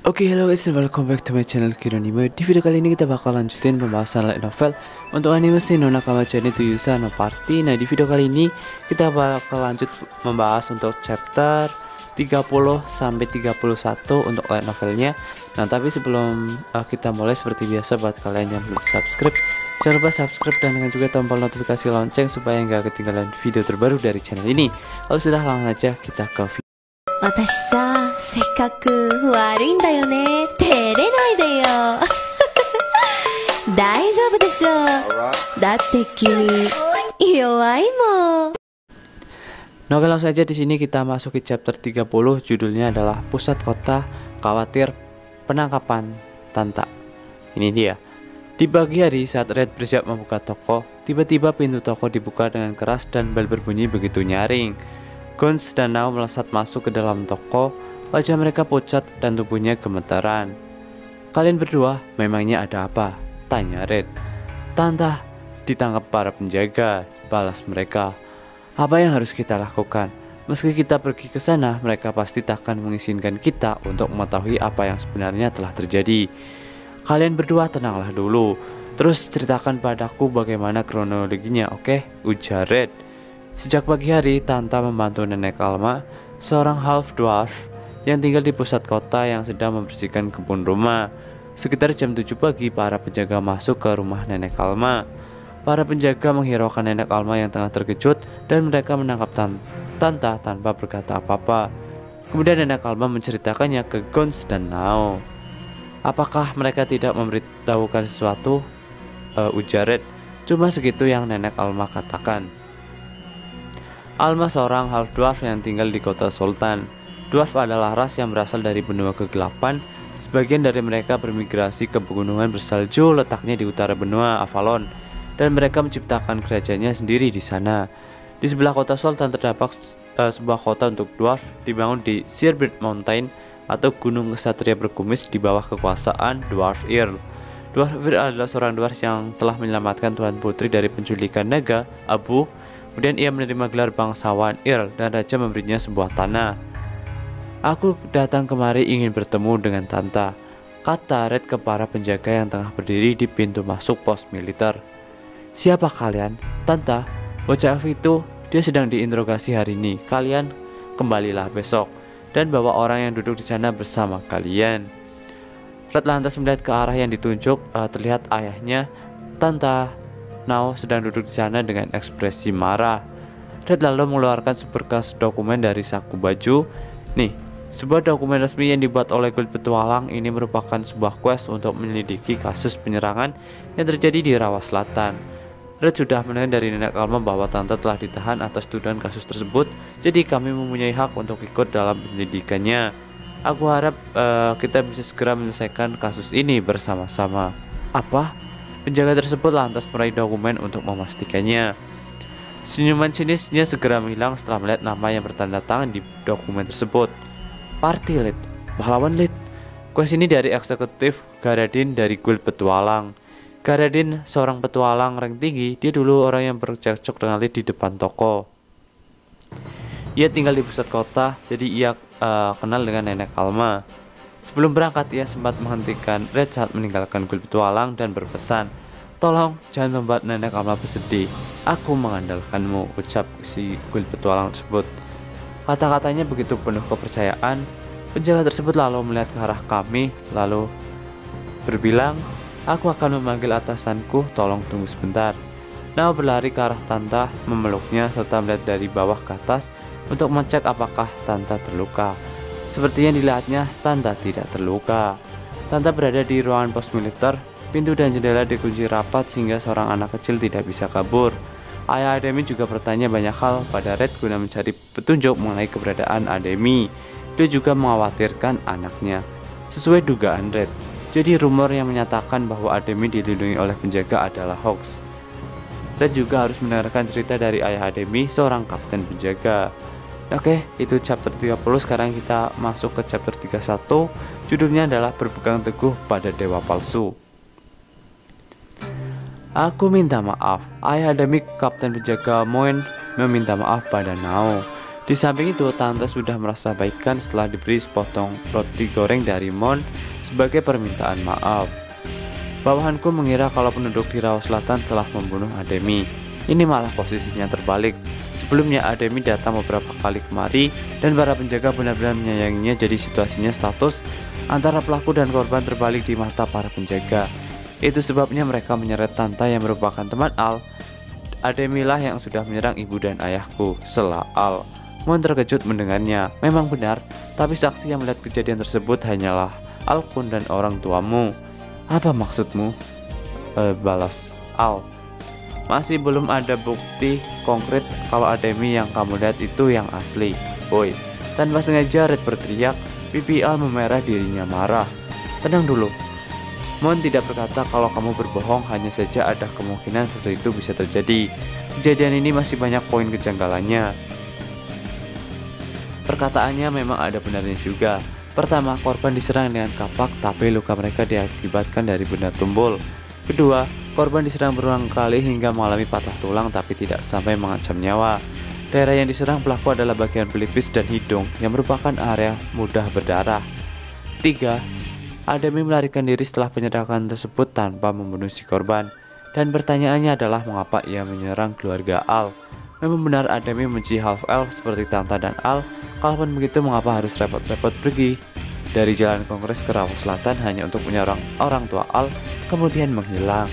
Oke, hello guys, and welcome back to my channel Kironime. Di video kali ini kita bakal lanjutin pembahasan light novel untuk anime Shin no Nakama-chan to Yusa no Party. Nah, di video kali ini kita bakal lanjut membahas untuk chapter 30 sampai 31 untuk light novelnya. Nah, tapi sebelum kita mulai, seperti biasa buat kalian yang belum subscribe, jangan lupa subscribe dan tekan juga tombol notifikasi lonceng supaya nggak ketinggalan video terbaru dari channel ini. Lalu sudah, langsung aja kita ke video. 私さ、せっかく悪いんだよね。照れないでよ。大丈夫でしょ。だって君弱いもん。 Nah, oke, langsung aja di sini kita masuki chapter 30. Judulnya adalah Pusat Kota Khawatir Penangkapan Tanta. Ini dia. Di pagi hari saat Red bersiap membuka toko, tiba-tiba pintu toko dibuka dengan keras dan bel berbunyi begitu nyaring. Guns dan Nao melesat masuk ke dalam toko. Wajah mereka pucat dan tubuhnya gemetaran. "Kalian berdua, memangnya ada apa?" tanya Red. "Tanta ditangkap para penjaga," balas mereka. "Apa yang harus kita lakukan? Meski kita pergi ke sana, mereka pasti takkan mengizinkan kita untuk mengetahui apa yang sebenarnya telah terjadi. Kalian berdua tenanglah dulu, terus ceritakan padaku bagaimana kronologinya, oke?" ujar Red. Sejak pagi hari, Tanta membantu Nenek Alma, seorang half dwarf yang tinggal di pusat kota yang sedang membersihkan kebun rumah. Sekitar jam 7 pagi, para penjaga masuk ke rumah Nenek Alma. Para penjaga menghiraukan Nenek Alma yang tengah terkejut dan mereka menangkap Tanta tanpa berkata apa-apa. Kemudian Nenek Alma menceritakannya ke Gons dan Nao. "Apakah mereka tidak memberitahukan sesuatu?" ujar Red. "Cuma segitu yang Nenek Alma katakan." Alma seorang half dwarf yang tinggal di kota Sultan. Dwarf adalah ras yang berasal dari benua kegelapan. Sebagian dari mereka bermigrasi ke pegunungan bersalju letaknya di utara benua Avalon, dan mereka menciptakan kerajaannya sendiri di sana. Di sebelah kota Sultan terdapat sebuah kota untuk dwarf dibangun di Shearbird Mountain atau gunung kesatria berkumis di bawah kekuasaan Dwarf Earl. Dwarf Earl adalah seorang dwarf yang telah menyelamatkan Tuan Putri dari penculikan naga abu. Kemudian ia menerima gelar bangsawan Earl dan raja memberinya sebuah tanah. "Aku datang kemari ingin bertemu dengan Tanta," kata Red ke para penjaga yang tengah berdiri di pintu masuk pos militer. "Siapa kalian?" "Tanta, bocah itu, dia sedang diinterogasi hari ini. Kalian kembalilah besok dan bawa orang yang duduk di sana bersama kalian." Red lantas melihat ke arah yang ditunjuk. Terlihat ayahnya, Tanta Nao, sedang duduk di sana dengan ekspresi marah. Red lalu mengeluarkan seberkas dokumen dari saku baju. "Nih, sebuah dokumen resmi yang dibuat oleh Guild Petualang. Ini merupakan sebuah quest untuk menyelidiki kasus penyerangan yang terjadi di Rawa Selatan. Red sudah mendengar dari Nenek Alma bahwa Tante telah ditahan atas tuduhan kasus tersebut, jadi kami mempunyai hak untuk ikut dalam penyelidikannya. Aku harap kita bisa segera menyelesaikan kasus ini bersama-sama." "Apa?" Penjaga tersebut lantas meraih dokumen untuk memastikannya. Senyuman sinisnya segera menghilang setelah melihat nama yang bertanda tangan di dokumen tersebut. "Party Lead, pahlawan lead. Quest ini dari eksekutif Garadin dari Guild Petualang." Garadin seorang petualang rank tinggi. Dia dulu orang yang bercekcok dengan lead di depan toko. Ia tinggal di pusat kota, jadi ia kenal dengan Nenek Alma. Sebelum berangkat, ia sempat menghentikan Red saat meninggalkan Guild Petualang dan berpesan, "Tolong jangan membuat Nenek Alma bersedih. Aku mengandalkanmu," ucap si Guild Petualang tersebut. Kata-katanya begitu penuh kepercayaan. Penjaga tersebut lalu melihat ke arah kami, lalu berbilang, "Aku akan memanggil atasanku, tolong tunggu sebentar." Nao berlari ke arah Tanta, memeluknya serta melihat dari bawah ke atas untuk mengecek apakah Tanta terluka. Seperti yang dilihatnya, Tanta tidak terluka. Tanta berada di ruangan pos militer. Pintu dan jendela dikunci rapat sehingga seorang anak kecil tidak bisa kabur. Ayah Ademi juga bertanya banyak hal pada Red guna mencari petunjuk mengenai keberadaan Ademi. Dia juga mengkhawatirkan anaknya. Sesuai dugaan Red, jadi rumor yang menyatakan bahwa Ademi dilindungi oleh penjaga adalah hoax. Red juga harus mendengarkan cerita dari ayah Ademi, seorang kapten penjaga. Oke, itu chapter 30. Sekarang kita masuk ke chapter 31. Judulnya adalah Berpegang Teguh pada Dewa Palsu. "Aku minta maaf." Ayah Ademi, kapten penjaga Moen, meminta maaf pada Nao. Di samping itu, tante sudah merasa baikan setelah diberi sepotong roti goreng dari Mon sebagai permintaan maaf. Bawahanku mengira kalau penduduk di Rawa Selatan telah membunuh Ademi. Ini malah posisinya terbalik. Sebelumnya Ademi datang beberapa kali kemari dan para penjaga benar-benar menyayanginya, jadi situasinya status antara pelaku dan korban terbalik di mata para penjaga. Itu sebabnya mereka menyeret tante yang merupakan teman Al. Ademi lah yang sudah menyerang ibu dan ayahku, sela Al. Mon terkejut mendengarnya. Memang benar, tapi saksi yang melihat kejadian tersebut hanyalah Al-kun dan orang tuamu. Apa maksudmu? Balas Al. Masih belum ada bukti konkret kalau Ademi yang kamu lihat itu yang asli. Boy, tanpa sengaja Red berteriak. Pipi Al memerah, dirinya marah. Tenang dulu. Mon tidak berkata kalau kamu berbohong, hanya saja ada kemungkinan seperti itu bisa terjadi. Kejadian ini masih banyak poin kejanggalannya. Perkataannya memang ada benarnya juga. Pertama, korban diserang dengan kapak, tapi luka mereka diakibatkan dari benda tumpul. Kedua, korban diserang berulang kali hingga mengalami patah tulang, tapi tidak sampai mengancam nyawa. Daerah yang diserang pelaku adalah bagian pelipis dan hidung, yang merupakan area mudah berdarah. Tiga, Ademi melarikan diri setelah penyerangan tersebut tanpa membunuh si korban. Dan pertanyaannya adalah mengapa ia menyerang keluarga Al. Memang benar Ademi membenci half-elf seperti Tanta dan Al. Kalaupun begitu, mengapa harus repot-repot pergi dari Jalan Kongres ke Rawa Selatan hanya untuk menyerang orang tua Al, kemudian menghilang.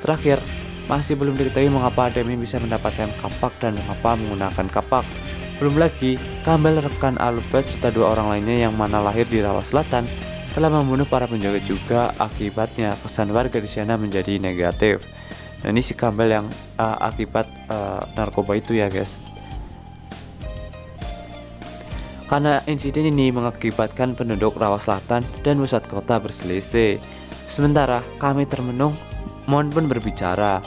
Terakhir, masih belum diketahui mengapa Ademi bisa mendapatkan kapak dan mengapa menggunakan kapak. Belum lagi, Campbell, rekan Albert, serta dua orang lainnya yang mana lahir di Rawa Selatan telah membunuh para penjaga juga. Akibatnya, kesan warga di sana menjadi negatif. Nah, ini si Campbell yang akibat narkoba itu ya guys. Karena insiden ini mengakibatkan penduduk Rawa Selatan dan pusat kota berselisih. Sementara kami termenung, Mon pun berbicara.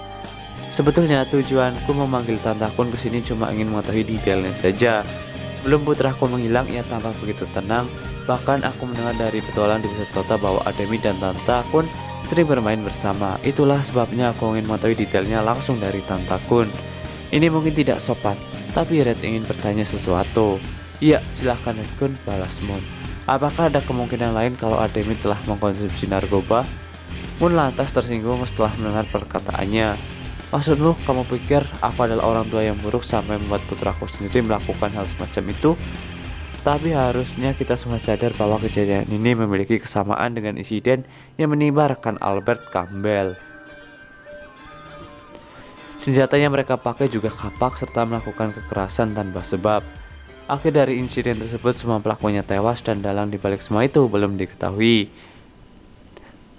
Sebetulnya tujuanku memanggil tantakun ke sini cuma ingin mengetahui detailnya saja. Sebelum putraku menghilang, ia tampak begitu tenang. Bahkan aku mendengar dari petualang di pusat kota bahwa Ademi dan tantakun sering bermain bersama. Itulah sebabnya aku ingin mengetahui detailnya langsung dari tantakun. Ini mungkin tidak sopan, tapi Red ingin bertanya sesuatu. Iya, silahkan Red-kun, balas Mon. Apakah ada kemungkinan lain kalau Ademi telah mengkonsumsi narkoba? Mon lantas tersinggung setelah mendengar perkataannya. Maksudmu, kamu pikir aku adalah orang tua yang buruk sampai membuat putraku sendiri melakukan hal semacam itu? Tapi harusnya kita semua sadar bahwa kejadian ini memiliki kesamaan dengan insiden yang menimpa rekan Albert, Campbell. Senjata yang mereka pakai juga kapak serta melakukan kekerasan tanpa sebab. Akhir dari insiden tersebut, semua pelakunya tewas dan dalang dibalik semua itu belum diketahui.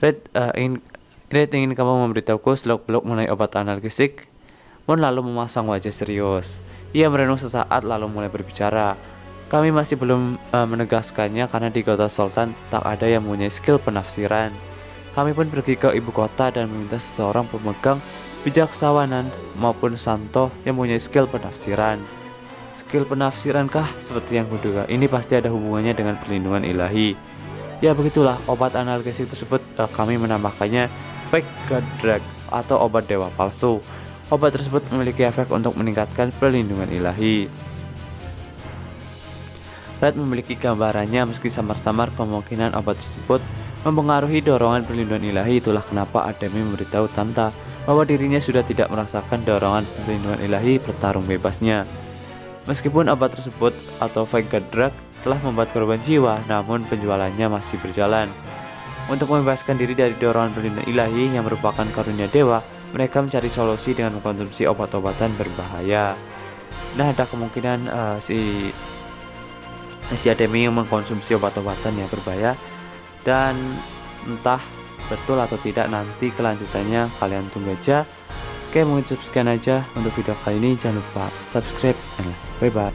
Red ingin kamu memberitahuku seluk-beluk mengenai obat analgesik. Mon lalu memasang wajah serius. Ia merenung sesaat lalu mulai berbicara. Kami masih belum menegaskannya karena di kota Sultan tak ada yang mempunyai skill penafsiran. Kami pun pergi ke ibu kota dan meminta seseorang pemegang bijaksawanan maupun santo yang mempunyai skill penafsiran. Skill penafsirankah? Seperti yang kuduga, ini pasti ada hubungannya dengan perlindungan ilahi. Ya begitulah, obat analgesik tersebut kami menambahkannya fake god drug atau obat dewa palsu. Obat tersebut memiliki efek untuk meningkatkan perlindungan ilahi. Red memiliki gambarannya, meski samar-samar kemungkinan obat tersebut mempengaruhi dorongan perlindungan ilahi. Itulah kenapa Ademi memberitahu Tanta bahwa dirinya sudah tidak merasakan dorongan perlindungan ilahi bertarung bebasnya. Meskipun obat tersebut atau fake god drug telah membuat korban jiwa, namun penjualannya masih berjalan. Untuk membebaskan diri dari dorongan perlindungan ilahi yang merupakan karunia dewa, mereka mencari solusi dengan mengkonsumsi obat-obatan berbahaya. Nah, ada kemungkinan si Ademi mengkonsumsi obat-obatan yang berbahaya, dan entah betul atau tidak, nanti kelanjutannya kalian tunggu aja. Oke, mungkin sekian aja untuk video kali ini. Jangan lupa subscribe and like. Bye bye.